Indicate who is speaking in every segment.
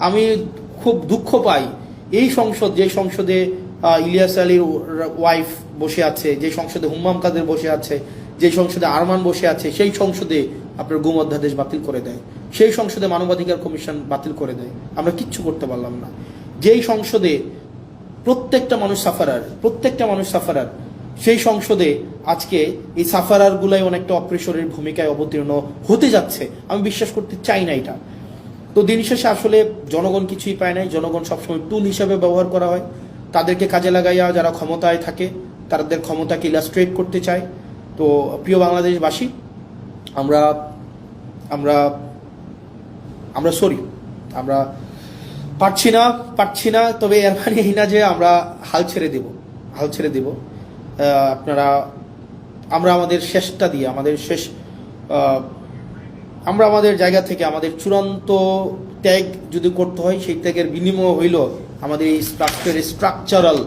Speaker 1: আমি খুব দুঃখ পাই এই সংসদ, যে সংসদে ইলিয়াস আলীর ওয়াইফ বসে আছে, যে সংসদে হুম্মাম কাদের বসে আছে, যে সংসদে আরমান বসে আছে, সেই সংসদে আপনার গুম অধ্যাদেশ বাতিল করে দেয়, সেই সংসদে মানবাধিকার কমিশন বাতিল করে দেয়। আমরা কিচ্ছু করতে পারলাম না। যেই সংসদে প্রত্যেকটা মানুষ সাফারার, সেই সংসদে আজকে এই সাফারারগুলাই অনেকটা অপ্রেশরের ভূমিকায় অবতীর্ণ হতে যাচ্ছে। আমি বিশ্বাস করতে চাই না এটা। তো দিন শেষে আসলে জনগণ কিছুই পায় নাই। জনগণ সবসময় টুল হিসাবে ব্যবহার করা হয়। তাদেরকে কাজে লাগাইয়া যারা ক্ষমতায় থাকে তাদের ক্ষমতাকে ইলাস্ট্রেট করতে চায়। তো প্রিয় বাংলাদেশবাসী, আমরা আমরা আমরা সরি, আমরা পারছি না। তবে এর মানে এই না যে আমরা হাল ছেড়ে দেব। আমরা আমাদের শেষটা দিয়ে, আমরা আমাদের জায়গা থেকে আমাদের চূড়ান্ত ত্যাগ যদি করতে হয়, সেই ত্যাগের বিনিময় হইল আমাদের এই স্ট্রাকচারাল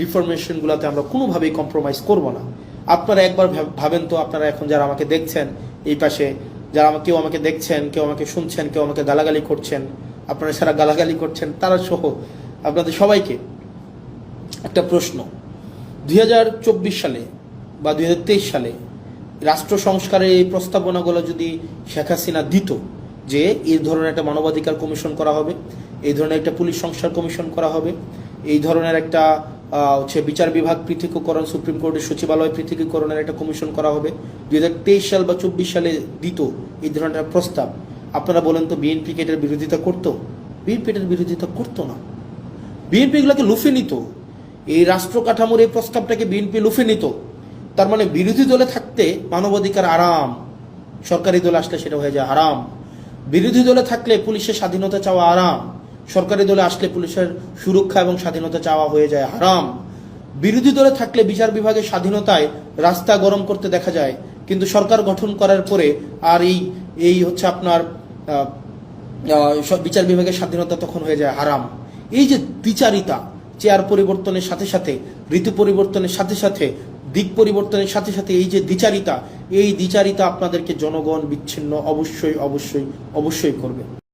Speaker 1: রিফরমেশনগুলোতে আমরা কোনোভাবেই কম্প্রোমাইজ করব না। আপনারা একবার ভাবেন তো, আপনারা এখন যারা আমাকে দেখছেন, এই পাশে যারা কেউ আমাকে দেখছেন, কেউ আমাকে শুনছেন, কেউ আমাকে গালাগালি করছেন, আপনারা যারা গালাগালি করছেন তারা সহ আপনাদের সবাইকে একটা প্রশ্ন। 2024 সালে বা 2023 সালে রাষ্ট্র সংস্কারের এই প্রস্তাবনাগুলো যদি শেখ হাসিনা দিত, যে এই ধরনের একটা মানবাধিকার কমিশন করা হবে, এই ধরনের একটা পুলিশ সংস্কার কমিশন করা হবে, এই ধরনের একটা বিচার বিভাগ পৃথকীকরণ, সুপ্রিম কোর্টের সচিবালয় পৃথকীকরণের একটা কমিশন করা হবে, 2023 সাল বা 24 সালে দিত এই ধরনের একটা প্রস্তাব, আপনারা বলেন তো বিএনপি এটার বিরোধিতা করতো? বিএনপি এটার বিরোধিতা করতো না। বিএনপি এগুলোকে লুফে নিত। এই রাষ্ট্র কাঠামোর এই প্রস্তাবটাকে বিএনপি লুফে নিত। তার মানে বিরোধী দলে থাকতে মানবাধিকার আরাম, সরকারি দলে আসলে সেটা হয়ে যায় হারাম। বিরোধী দলে থাকলে পুলিশের স্বাধীনতা চাওয়া আরাম, সরকারি দলে আসলে পুলিশের সুরক্ষা এবং স্বাধীনতা চাওয়া হয়ে যায় হারাম। বিরোধী দলে থাকলে বিচার বিভাগের স্বাধীনতায় রাস্তা গরম করতে দেখা যায়, কিন্তু সরকার গঠন করার পরে আর এই হচ্ছে আপনার বিচার বিভাগের স্বাধীনতা তখন হয়ে যায় হারাম। এই যে দ্বিচারিতা, চেয়ার পরিবর্তনের সাথে সাথে, ঋতু পরিবর্তনের সাথে সাথে, দিক পরিবর্তনের সাথে সাথে এই যে দ্বিচারিতা, এই দ্বিচারিতা আপনাদেরকে জনগণ বিচ্ছিন্ন অবশ্যই করবে।